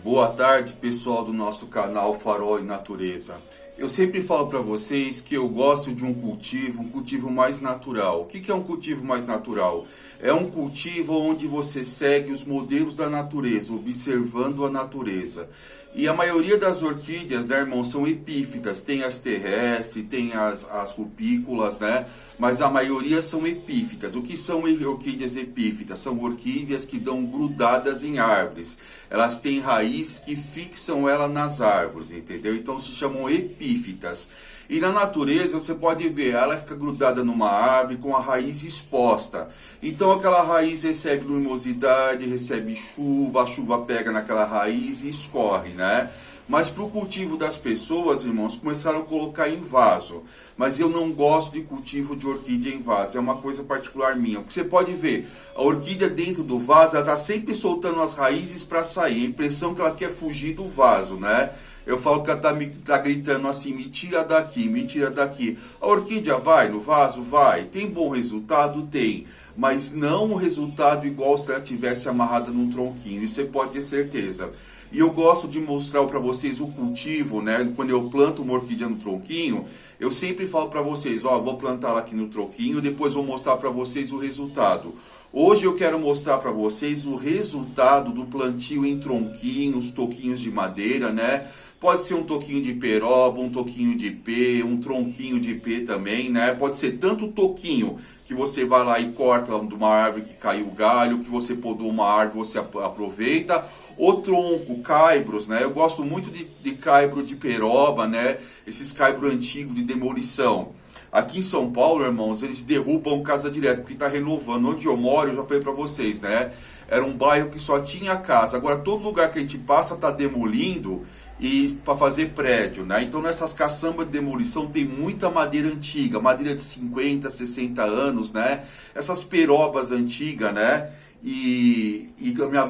Boa tarde, pessoal do nosso canal Farol e Natureza. Eu sempre falo para vocês que eu gosto de um cultivo mais natural. O que é um cultivo mais natural? É um cultivo onde você segue os modelos da natureza, observando a natureza. E a maioria das orquídeas, né, irmão, são epífitas. Tem as terrestres, tem as rupícolas, né? Mas a maioria são epífitas. O que são orquídeas epífitas? São orquídeas que dão grudadas em árvores. Elas têm raiz que fixam ela nas árvores, entendeu? Então se chamam epífitas. E na natureza você pode ver, ela fica grudada numa árvore com a raiz exposta. Então aquela raiz recebe luminosidade, recebe chuva, a chuva pega naquela raiz e escorre, né? Mas para o cultivo das pessoas, irmãos, começaram a colocar em vaso. Mas eu não gosto de cultivo de orquídea em vaso, é uma coisa particular minha. Porque você pode ver, a orquídea dentro do vaso, ela está sempre soltando as raízes para sair. A impressão que ela quer fugir do vaso, né? Eu falo que ela tá gritando assim, me tira daqui, me tira daqui. A orquídea vai no vaso? Vai. Tem bom resultado? Tem. Mas não o resultado igual se ela tivesse amarrada num tronquinho, isso você pode ter certeza. E eu gosto de mostrar para vocês o cultivo, né? Quando eu planto uma orquídea no tronquinho, eu sempre falo para vocês, ó, vou plantar ela aqui no tronquinho, depois vou mostrar para vocês o resultado. Hoje eu quero mostrar para vocês o resultado do plantio em tronquinhos, toquinhos de madeira, né? Pode ser um toquinho de peroba, um toquinho de ipê, um tronquinho de ipê também, né? Pode ser tanto toquinho que você vai lá e corta de uma árvore que caiu o galho, que você podou uma árvore, você aproveita. O tronco, caibros, né? Eu gosto muito de caibro de peroba, né? Esses caibros antigos de demolição. Aqui em São Paulo, irmãos, eles derrubam casa direto, porque está renovando. Onde eu moro, eu já falei para vocês, né? Era um bairro que só tinha casa. Agora, todo lugar que a gente passa está demolindo e para fazer prédio, né? Então nessas caçambas de demolição tem muita madeira antiga, madeira de 50, 60 anos, né? Essas perobas antigas, né? E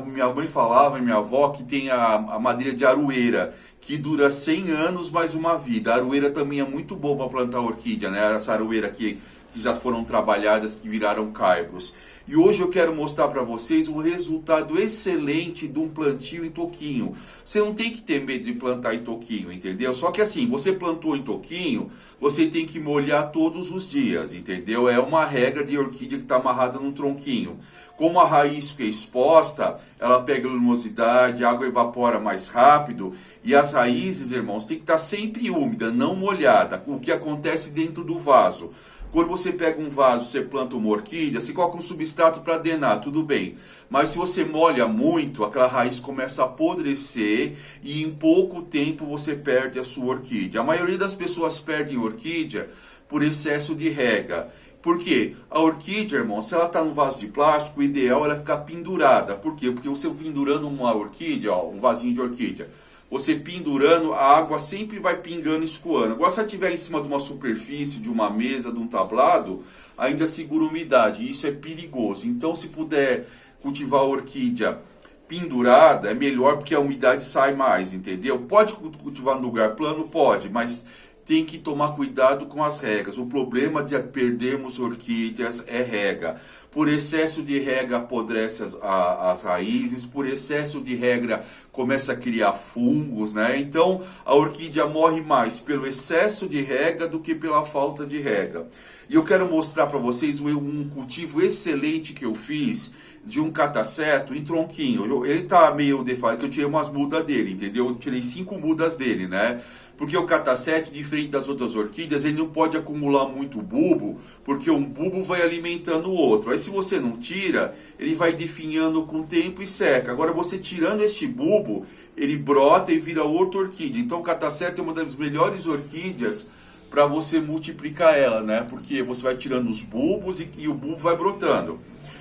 minha mãe falava, minha avó, que tem a madeira de aroeira, que dura 100 anos mais uma vida. A aroeira também é muito boa para plantar orquídea, né? Essa aroeira que já foram trabalhadas, que viraram caibros. E hoje eu quero mostrar para vocês o resultado excelente de um plantio em toquinho. Você não tem que ter medo de plantar em toquinho, entendeu? Só que assim, você plantou em toquinho, você tem que molhar todos os dias, entendeu? É uma regra de orquídea que está amarrada num tronquinho. Como a raiz fica exposta, ela pega luminosidade, a água evapora mais rápido. E as raízes, irmãos, tem que estar sempre úmida, não molhada. O que acontece dentro do vaso. Quando você pega um vaso, você planta uma orquídea, você coloca um substrato para drenar, tudo bem. Mas se você molha muito, aquela raiz começa a apodrecer e em pouco tempo você perde a sua orquídea. A maioria das pessoas perdem orquídea por excesso de rega. Por quê? A orquídea, irmão, se ela está no vaso de plástico, o ideal é ela ficar pendurada. Por quê? Porque você pendurando uma orquídea, ó, um vasinho de orquídea, você pendurando, a água sempre vai pingando e escoando. Agora, se ela estiver em cima de uma superfície, de uma mesa, de um tablado, ainda segura umidade. E isso é perigoso. Então, se puder cultivar a orquídea pendurada, é melhor porque a umidade sai mais, entendeu? Pode cultivar no lugar plano? Pode, mas tem que tomar cuidado com as regas. O problema de perdermos orquídeas é rega. Por excesso de rega apodrece as raízes, por excesso de rega começa a criar fungos, né? Então a orquídea morre mais pelo excesso de rega do que pela falta de rega. E eu quero mostrar para vocês um cultivo excelente que eu fiz de um cataceto em tronquinho. Ele tá meio defasado, que eu tirei umas mudas dele, entendeu? Eu tirei 5 mudas dele, né? Porque o cataceto, diferente das outras orquídeas, ele não pode acumular muito bulbo, porque um bulbo vai alimentando o outro. Aí se você não tira, ele vai definhando com o tempo e seca. Agora você tirando este bulbo, ele brota e vira outra orquídea. Então o cataceto é uma das melhores orquídeas para você multiplicar ela, né? Porque você vai tirando os bulbos e o bulbo vai brotando.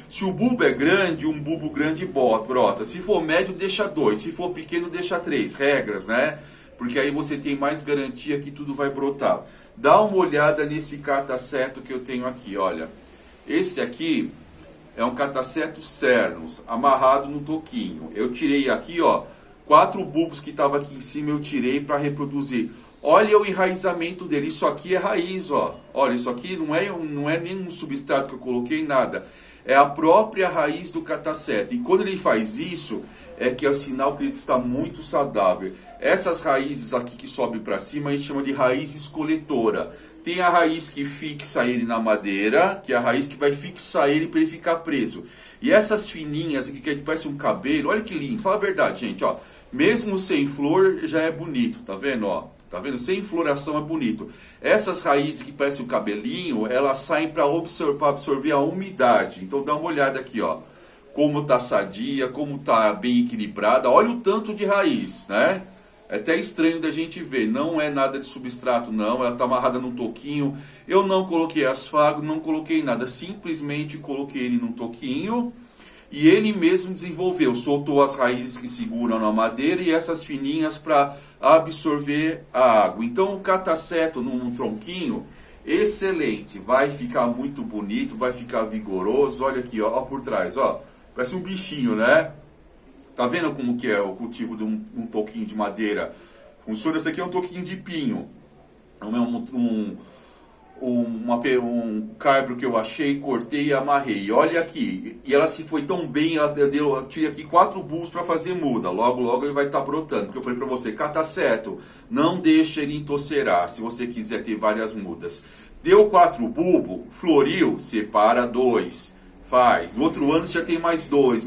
Se o bulbo é grande, um bulbo grande brota. Se for médio, deixa 2. Se for pequeno, deixa 3. Regras, né? Porque aí você tem mais garantia que tudo vai brotar. Dá uma olhada nesse cataceto que eu tenho aqui, olha. Este aqui é um cataceto Cernus, amarrado no toquinho. Eu tirei aqui, ó, 4 bulbos que estavam aqui em cima, eu tirei para reproduzir. Olha o enraizamento dele, isso aqui é raiz, ó. Olha, isso aqui não é nenhum substrato que eu coloquei, nada. é a própria raiz do cataceto. E quando ele faz isso, é que é o sinal que ele está muito saudável. Essas raízes aqui que sobem para cima, a gente chama de raízes coletora. Tem a raiz que fixa ele na madeira, que é a raiz que vai fixar ele para ele ficar preso. E essas fininhas aqui, que parece um cabelo, olha que lindo, fala a verdade, gente, ó. Mesmo sem flor, já é bonito, tá vendo, ó? Tá vendo? Sem floração é bonito. Essas raízes que parecem um cabelinho, elas saem para absorver a umidade. Então dá uma olhada aqui, ó. Como tá sadia, como tá bem equilibrada. Olha o tanto de raiz, né? É até estranho da gente ver. Não é nada de substrato, não. Ela tá amarrada num toquinho. Eu não coloquei asfago, não coloquei nada. Simplesmente coloquei ele num toquinho. E ele mesmo desenvolveu, soltou as raízes que seguram na madeira e essas fininhas para absorver a água. Então o cataceto num tronquinho, excelente, vai ficar muito bonito, vai ficar vigoroso. Olha aqui, ó por trás, ó, parece um bichinho, né? Tá vendo como que é o cultivo de um toquinho de madeira? Funciona, esse aqui é um toquinho de pinho, um caibro que eu achei, cortei e amarrei. Olha aqui, e ela se foi tão bem, eu tirei aqui 4 bulbos para fazer muda. Logo, logo ele vai estar brotando. Porque eu falei para você, cataceto, não deixa ele entocerar, se você quiser ter várias mudas. Deu 4 bulbos, floriu, separa 2, faz. No outro ano você já tem mais 2,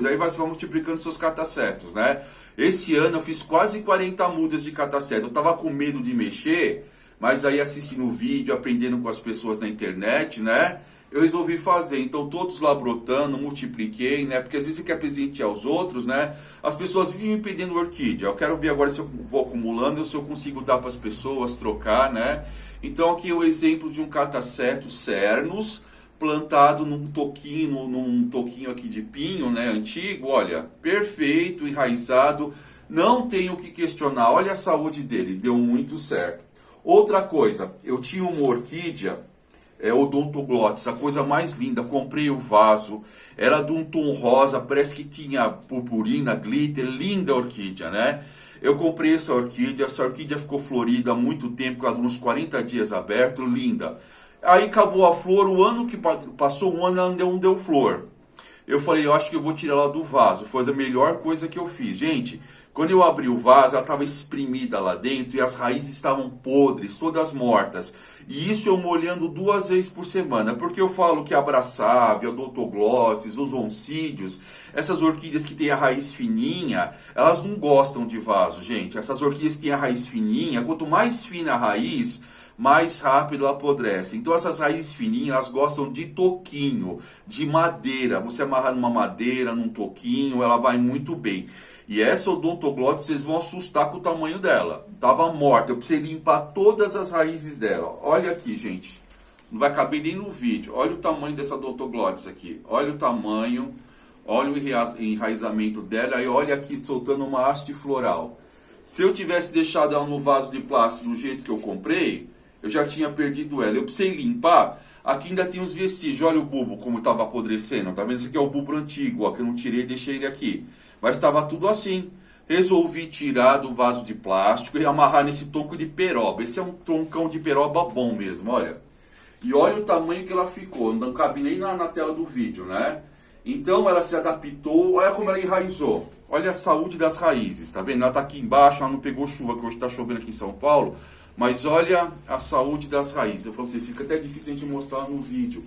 aí você vai multiplicando seus catacetos, né? Esse ano eu fiz quase 40 mudas de cataceto. Eu tava com medo de mexer, mas aí assistindo o vídeo, aprendendo com as pessoas na internet, né? Eu resolvi fazer. Então todos lá brotando, multipliquei, né? Porque às vezes você quer presentear os outros, né? As pessoas vivem me pedindo orquídea. Eu quero ver agora se eu vou acumulando, se eu consigo dar para as pessoas, trocar, né? Então aqui é o exemplo de um cataceto Cernus, plantado num toquinho aqui de pinho, né? Antigo, olha, perfeito, enraizado. Não tenho o que questionar. Olha a saúde dele, deu muito certo. Outra coisa, eu tinha uma orquídea, Odontoglotis, a coisa mais linda. Comprei o vaso, era de um tom rosa, parece que tinha purpurina, glitter, linda orquídea, né? Eu comprei essa orquídea ficou florida há muito tempo, ela uns 40 dias aberto, linda. Aí acabou a flor, o ano que passou, um ano ela não deu flor. Eu falei, eu acho que eu vou tirar ela do vaso, foi a melhor coisa que eu fiz. Gente, quando eu abri o vaso, ela estava espremida lá dentro e as raízes estavam podres, todas mortas. E isso eu molhando 2 vezes por semana, porque eu falo que a Brassavia, a Odontoglotis, os oncídios, essas orquídeas que têm a raiz fininha, elas não gostam de vaso, gente. Essas orquídeas que têm a raiz fininha, quanto mais fina a raiz, mais rápido ela apodrece. Então essas raízes fininhas, elas gostam de toquinho, de madeira. Você amarra numa madeira, num toquinho, ela vai muito bem. E essa Odontoglotis, vocês vão assustar com o tamanho dela. Tava morta, eu precisei limpar todas as raízes dela. Olha aqui, gente. Não vai caber nem no vídeo. Olha o tamanho dessa Odontoglotis aqui. Olha o tamanho, olha o enraizamento dela. E olha aqui, soltando uma haste floral. Se eu tivesse deixado ela no vaso de plástico do jeito que eu comprei, eu já tinha perdido ela. Eu precisei limpar. Aqui ainda tem os vestígios. Olha o bulbo como estava apodrecendo. Tá vendo? Esse aqui é o bulbo antigo, ó, que eu não tirei e deixei ele aqui. Mas estava tudo assim. Resolvi tirar do vaso de plástico e amarrar nesse tronco de peroba. Esse é um troncão de peroba bom mesmo, olha. E olha o tamanho que ela ficou. Não cabe nem na tela do vídeo, né? Então ela se adaptou. Olha como ela enraizou. Olha a saúde das raízes, tá vendo? Ela tá aqui embaixo, ela não pegou chuva, que hoje está chovendo aqui em São Paulo. Mas olha a saúde das raízes. Eu falo assim, fica até difícil a gente mostrar no vídeo,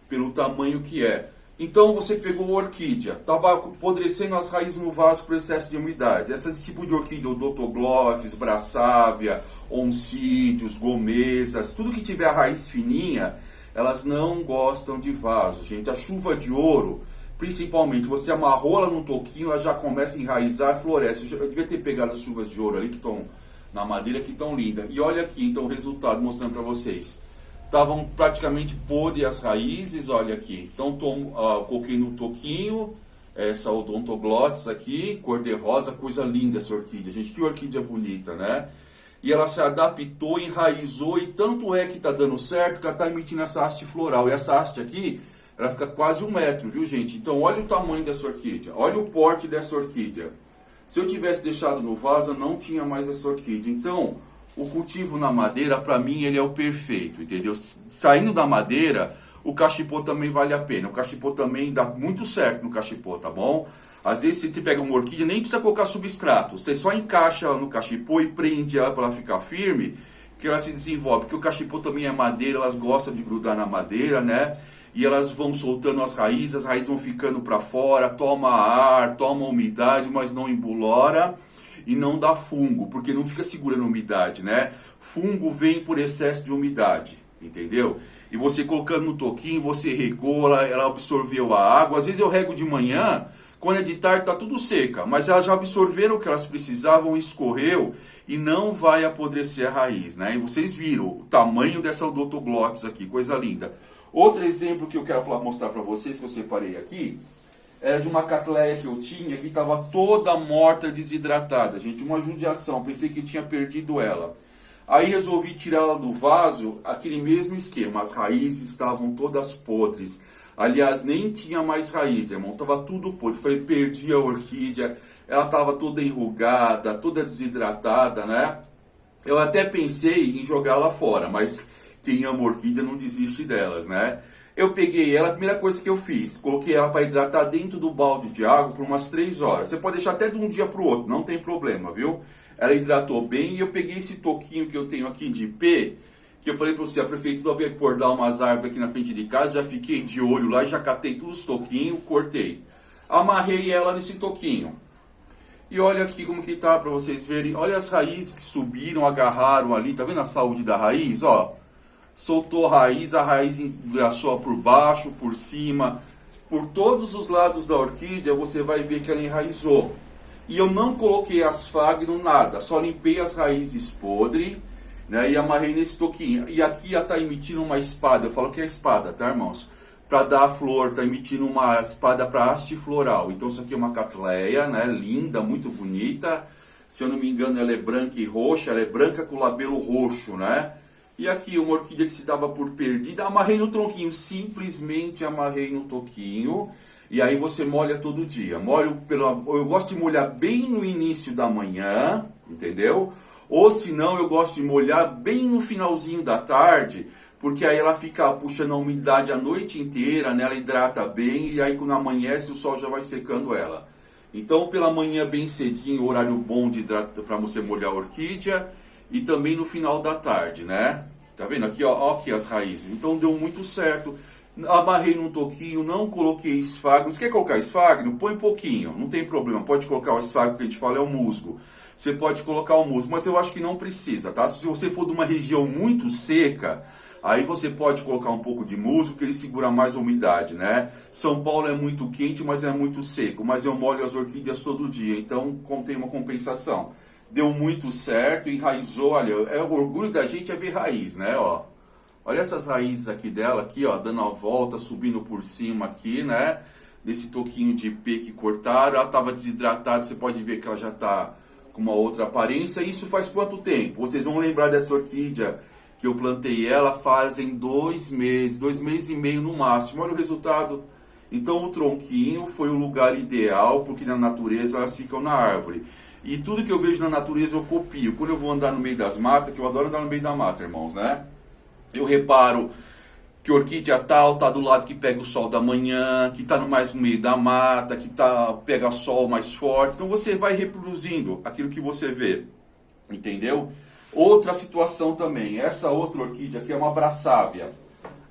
pelo tamanho que é. Então você pegou a orquídea, estava apodrecendo as raízes no vaso por excesso de umidade. Esse tipo de orquídea, Odontoglotis, Brassavia, oncídios, gomesas, tudo que tiver a raiz fininha, elas não gostam de vaso, gente. A chuva de ouro, principalmente, você amarrou ela num toquinho, ela já começa a enraizar e floresce. Eu devia ter pegado as chuvas de ouro ali que estão na madeira, que estão lindas. E olha aqui então o resultado, mostrando para vocês. Estavam praticamente podres as raízes, olha aqui. Então coloquei no toquinho essa Odontoglotis aqui, cor de rosa, coisa linda essa orquídea. Gente, que orquídea bonita, né? E ela se adaptou, enraizou, e tanto é que está dando certo que ela está emitindo essa haste floral. E essa haste aqui, ela fica quase 1 metro, viu, gente? Então olha o tamanho dessa orquídea, olha o porte dessa orquídea. Se eu tivesse deixado no vaso, eu não tinha mais essa orquídea. Então, o cultivo na madeira, para mim, ele é o perfeito, entendeu? Saindo da madeira, o cachepô também vale a pena. O cachepô também dá muito certo no cachepô, tá bom? Às vezes você pega uma orquídea, nem precisa colocar substrato. Você só encaixa ela no cachepô e prende ela para ela ficar firme, que ela se desenvolve. Porque o cachepô também é madeira, elas gostam de grudar na madeira, né? E elas vão soltando as raízes vão ficando para fora, toma ar, toma umidade, mas não embolora e não dá fungo, porque não fica segurando umidade, né? Fungo vem por excesso de umidade, entendeu? E você colocando no toquinho, você regou, ela absorveu a água. Às vezes eu rego de manhã, quando é de tarde tá tudo seca, mas elas já absorveram o que elas precisavam, escorreu e não vai apodrecer a raiz, né? E vocês viram o tamanho dessa Odontoglots aqui, coisa linda. Outro exemplo que eu quero mostrar para vocês, que eu separei aqui, era de uma Cattleya que eu tinha, que estava toda morta, desidratada, gente, uma judiação, pensei que eu tinha perdido ela. Aí resolvi tirar ela do vaso, aquele mesmo esquema, as raízes estavam todas podres. Aliás, nem tinha mais raiz, irmão, estava tudo podre. Falei, perdi a orquídea, ela estava toda enrugada, toda desidratada, né? Eu até pensei em jogá-la fora, mas quem ama orquídea não desiste delas, né? Eu peguei ela, a primeira coisa que eu fiz, coloquei ela para hidratar dentro do balde de água por umas 3 horas. Você pode deixar até de um dia para o outro, não tem problema, viu? Ela hidratou bem e eu peguei esse toquinho que eu tenho aqui de IP, que eu falei para você, a prefeitura veio acordar umas árvores aqui na frente de casa, já fiquei de olho lá e já catei todos os toquinhos, cortei. Amarrei ela nesse toquinho. E olha aqui como que tá para vocês verem, olha as raízes que subiram, agarraram ali, tá vendo a saúde da raiz, ó? Soltou a raiz engraçou por baixo, por cima, por todos os lados da orquídea, você vai ver que ela enraizou. E eu não coloquei asfagno, nada, só limpei as raízes podres, né, e amarrei nesse toquinho. E aqui ela está emitindo uma espada, eu falo que é espada, tá, irmãos? Para dar a flor, está emitindo uma espada para haste floral. Então isso aqui é uma Cattleya, né, linda, muito bonita. Se eu não me engano, ela é branca e roxa, ela é branca com labelo roxo, né? E aqui uma orquídea que se dava por perdida, amarrei no tronquinho, simplesmente amarrei no toquinho. E aí você molha todo dia. Eu gosto de molhar bem no início da manhã, entendeu? Ou se não, eu gosto de molhar bem no finalzinho da tarde, porque aí ela fica puxando a umidade a noite inteira, né? Ela hidrata bem e aí quando amanhece o sol já vai secando ela. Então pela manhã bem cedinho, horário bom de para você molhar a orquídea. E também no final da tarde, né? Tá vendo? Aqui, ó, aqui as raízes. Então deu muito certo. Amarrei num toquinho, não coloquei esfagno. Se quer colocar esfagno, põe pouquinho, não tem problema. Pode colocar o esfagno que a gente fala é o musgo. Você pode colocar o musgo, mas eu acho que não precisa, tá? Se você for de uma região muito seca, aí você pode colocar um pouco de musgo, que ele segura mais a umidade, né? São Paulo é muito quente, mas é muito seco. Mas eu molho as orquídeas todo dia, então tem uma compensação. Deu muito certo, enraizou, olha, o orgulho da gente é ver raiz, né, ó. Olha essas raízes aqui dela, aqui, ó, dando a volta, subindo por cima aqui, né, desse toquinho de IP que cortaram, ela estava desidratada, você pode ver que ela já está com uma outra aparência. Isso faz quanto tempo? Vocês vão lembrar dessa orquídea que eu plantei ela fazem 2 meses, 2 meses e meio no máximo, olha o resultado. Então o tronquinho foi o lugar ideal, porque na natureza elas ficam na árvore. E tudo que eu vejo na natureza eu copio. Quando eu vou andar no meio das matas, que eu adoro andar no meio da mata, irmãos, né? Eu reparo que a orquídea tal tá do lado que pega o sol da manhã, que tá mais no meio da mata, que pega sol mais forte. Então você vai reproduzindo aquilo que você vê, entendeu? Outra situação também, essa outra orquídea aqui é uma brassávia.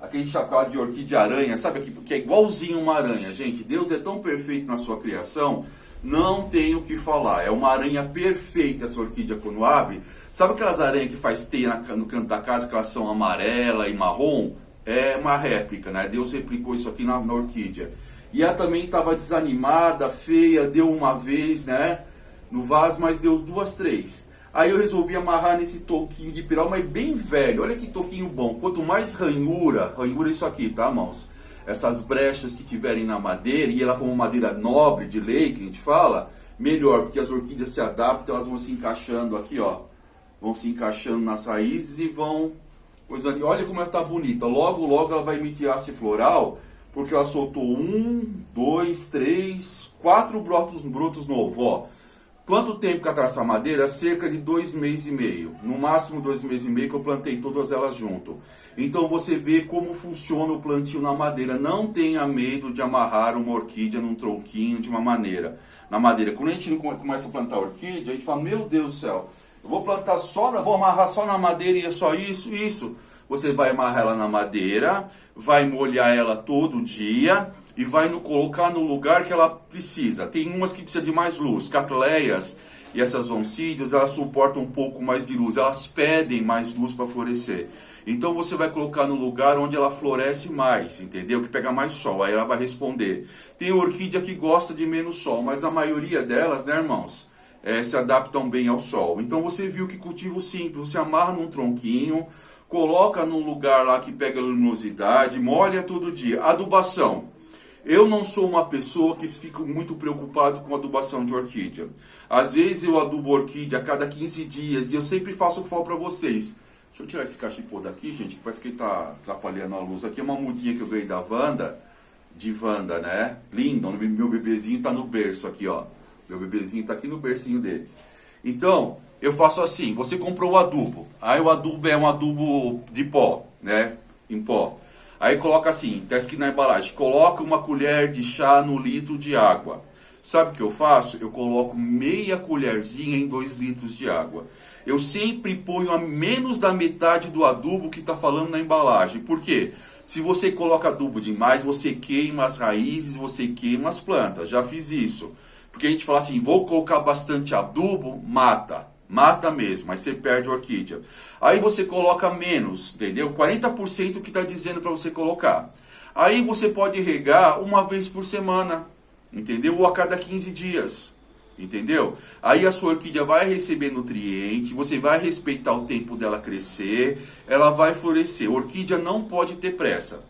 Aqui a gente chama de orquídea aranha, sabe aqui? Que é igualzinho uma aranha, gente. Deus é tão perfeito na sua criação. Não tenho o que falar, é uma aranha perfeita essa orquídea quando abre. Sabe aquelas aranhas que faz teia no canto da casa, que elas são amarela e marrom? É uma réplica, né? Deus replicou isso aqui na orquídea. E ela também estava desanimada, feia, deu uma vez, né? No vaso, mas deu 2, 3. Aí eu resolvi amarrar nesse toquinho de pirau, mas bem velho. Olha que toquinho bom. Quanto mais ranhura é isso aqui, tá, irmãos? Essas brechas que tiverem na madeira, e ela for uma madeira nobre, de lei, que a gente fala, melhor, porque as orquídeas se adaptam, elas vão se encaixando aqui, ó. Vão se encaixando nas raízes e vão... Olha como ela tá bonita. Logo, logo ela vai emitir haste floral, porque ela soltou 1, 2, 3, 4 brotos novos, ó. Quanto tempo que atrás essa madeira? Cerca de 2 meses e meio. No máximo 2 meses e meio que eu plantei todas elas junto. Então você vê como funciona o plantio na madeira. Não tenha medo de amarrar uma orquídea num tronquinho de uma maneira. Na madeira. Quando a gente começa a plantar orquídea, a gente fala, meu Deus do céu, eu vou plantar vou amarrar só na madeira e é só isso. Você vai amarrar ela na madeira, vai molhar ela todo dia e vai colocar no lugar que ela precisa. Tem umas que precisam de mais luz, catleias e essas oncídios, elas suportam um pouco mais de luz, elas pedem mais luz para florescer. Então você vai colocar no lugar onde ela floresce mais, entendeu? Que pega mais sol, aí ela vai responder. Tem orquídea que gosta de menos sol, mas a maioria delas, né, irmãos, se adaptam bem ao sol. Então você viu que cultivo simples, você amarra num tronquinho, coloca num lugar lá que pega luminosidade, molha todo dia. Adubação. Eu não sou uma pessoa que fica muito preocupado com adubação de orquídea. Às vezes eu adubo orquídea a cada 15 dias e eu sempre faço o que falo para vocês. Deixa eu tirar esse cachepô daqui, gente, que parece que ele tá atrapalhando a luz. Aqui é uma mudinha que eu ganhei da Wanda, de Wanda, né? Linda, meu bebezinho tá no berço aqui, ó. Meu bebezinho tá aqui no bercinho dele. Então, eu faço assim, você comprou o adubo. Aí o adubo é um adubo de pó, né? Em pó. Aí coloca assim, tá escrito na embalagem, coloca uma colher de chá no litro de água. Sabe o que eu faço? Eu coloco meia colherzinha em 2 litros de água. Eu sempre ponho a menos da metade do adubo que está falando na embalagem. Por quê? Se você coloca adubo demais, você queima as raízes, você queima as plantas. Já fiz isso. Porque a gente fala assim, vou colocar bastante adubo, mata. Mata mesmo, aí você perde a orquídea. Aí você coloca menos, entendeu? 40% que está dizendo para você colocar. Aí você pode regar uma vez por semana, entendeu? Ou a cada 15 dias, entendeu? Aí a sua orquídea vai receber nutriente, você vai respeitar o tempo dela crescer, ela vai florescer. Orquídea não pode ter pressa.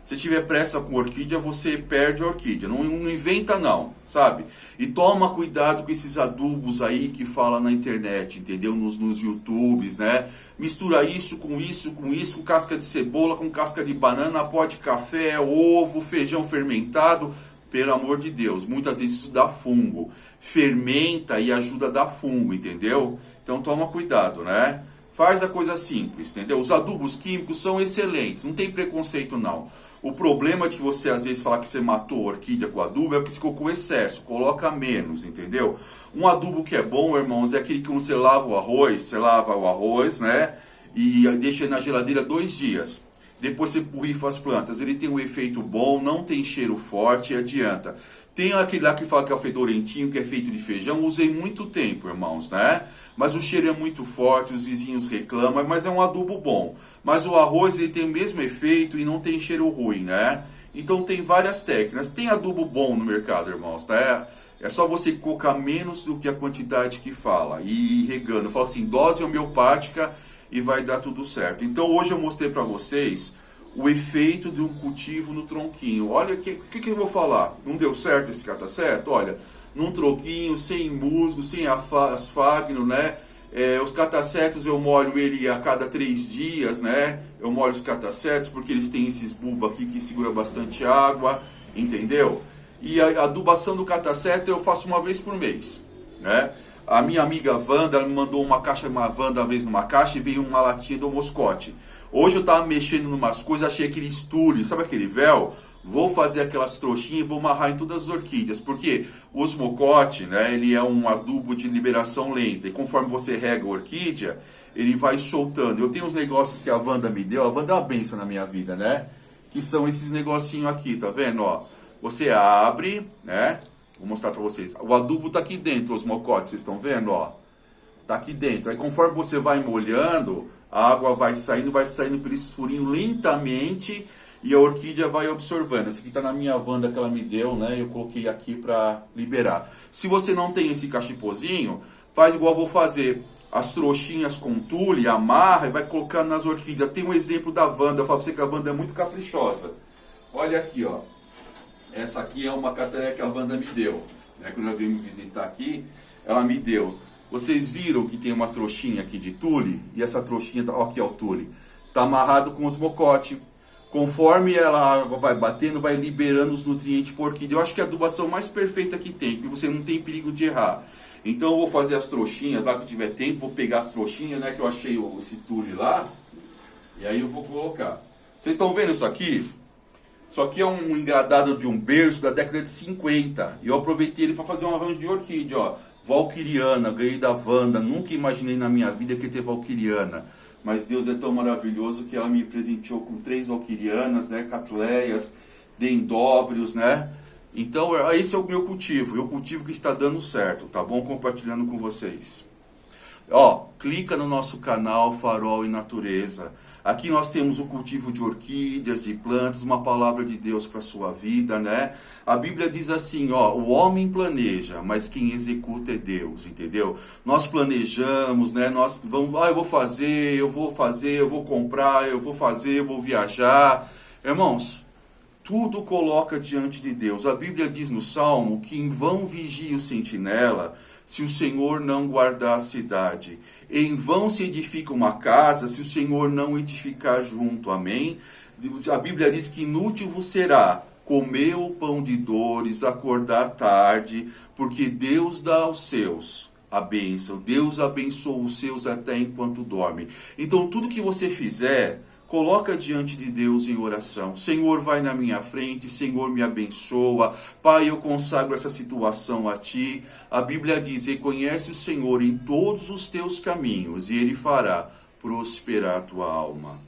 Se tiver pressa com orquídea, você perde a orquídea. Não inventa não, sabe? E toma cuidado com esses adubos aí que fala na internet, entendeu? Nos YouTubes, né? Mistura isso, com casca de cebola, com casca de banana, pó de café, ovo, feijão fermentado. Pelo amor de Deus, muitas vezes isso dá fungo. Fermenta e ajuda a dar fungo, entendeu? Então toma cuidado, né? Faz a coisa simples, entendeu? Os adubos químicos são excelentes, não tem preconceito não. O problema de você às vezes falar que você matou a orquídea com adubo é porque você colocou excesso, coloca menos, entendeu? Um adubo que é bom, irmãos, é aquele que você lava o arroz, né? E deixa na geladeira 2 dias. Depois você borrifa as plantas. Ele tem um efeito bom, não tem cheiro forte e adianta. Tem aquele lá que fala que é o fedorentinho, que é feito de feijão. Usei muito tempo, irmãos, né? Mas o cheiro é muito forte, os vizinhos reclamam, mas é um adubo bom. Mas o arroz, ele tem o mesmo efeito e não tem cheiro ruim, né? Então tem várias técnicas. Tem adubo bom no mercado, irmãos, tá? É só você colocar menos do que a quantidade que fala. E ir regando. Eu falo assim, dose homeopática e vai dar tudo certo. Então hoje eu mostrei para vocês o efeito de um cultivo no tronquinho. Olha, o que eu vou falar? Não deu certo esse catacete? Olha, num tronquinho, sem musgo, sem asfagno, né? Os catacetos eu molho ele a cada 3 dias, né? Eu molho os catacetos porque eles têm esses bulbos aqui que segura bastante água, entendeu? E a adubação do cataceto eu faço uma vez por mês, né? A minha amiga Wanda, ela me mandou uma Wanda uma vez numa caixa e veio uma latinha do moscote. Hoje eu estava mexendo em umas coisas, achei aquele estule, sabe aquele véu? Vou fazer aquelas trouxinhas e vou amarrar em todas as orquídeas. Porque o osmocote, né, ele é um adubo de liberação lenta. E conforme você rega a orquídea, ele vai soltando. Eu tenho uns negócios que a Wanda me deu. A Wanda é uma benção na minha vida, né? Que são esses negocinhos aqui, tá vendo? Ó, você abre, né? Vou mostrar para vocês. O adubo tá aqui dentro, os mocotes, vocês estão vendo, ó? Tá aqui dentro. Aí conforme você vai molhando, a água vai saindo por esse furinho lentamente e a orquídea vai absorvendo. Esse aqui tá na minha Wanda que ela me deu, né? Eu coloquei aqui para liberar. Se você não tem esse cachipozinho, faz igual eu vou fazer. As trouxinhas com tule, amarra e vai colocando nas orquídeas. Tem um exemplo da Wanda. Eu falo pra você que a Wanda é muito caprichosa. Olha aqui, ó. Essa aqui é uma cataré que a Wanda me deu, né? Quando ela veio me visitar aqui, ela me deu. Vocês viram que tem uma trouxinha aqui de tule? E essa trouxinha, ó, aqui é o tule, tá amarrado com os mocote. Conforme a água vai batendo, vai liberando os nutrientes por orquídea. Eu acho que é a adubação mais perfeita que tem, porque você não tem perigo de errar. Então eu vou fazer as trouxinhas lá que eu tiver tempo, vou pegar as trouxinhas, né, que eu achei esse tule lá, e aí eu vou colocar. Vocês estão vendo isso aqui? Isso aqui é um engradado de um berço da década de 50. E eu aproveitei ele para fazer um arranjo de orquídea, ó. Valquiriana, ganhei da Wanda. Nunca imaginei na minha vida que ia ter valquiriana. Mas Deus é tão maravilhoso que ela me presenteou com 3 valquirianas, né? Catleias, dendróbios, né? Então esse é o meu cultivo. E o cultivo que está dando certo, tá bom? Compartilhando com vocês. Ó, clica no nosso canal Farol e Natureza. Aqui nós temos o cultivo de orquídeas, de plantas, uma palavra de Deus para a sua vida, né? A Bíblia diz assim, ó, o homem planeja, mas quem executa é Deus, entendeu? Nós planejamos, né? Nós vamos, eu vou fazer, eu vou comprar, eu vou fazer, eu vou viajar. Irmãos, tudo coloca diante de Deus. A Bíblia diz no Salmo que em vão vigia o sentinela, se o Senhor não guardar a cidade. Em vão se edifica uma casa, se o Senhor não edificar junto. Amém? A Bíblia diz que inútil vos será comer o pão de dores, acordar tarde, porque Deus dá aos seus a bênção. Deus abençoa os seus até enquanto dorme. Então tudo que você fizer, coloca diante de Deus em oração. Senhor, vai na minha frente. Senhor, me abençoa. Pai, eu consagro essa situação a Ti. A Bíblia diz, reconhece o Senhor em todos os teus caminhos e Ele fará prosperar a tua alma.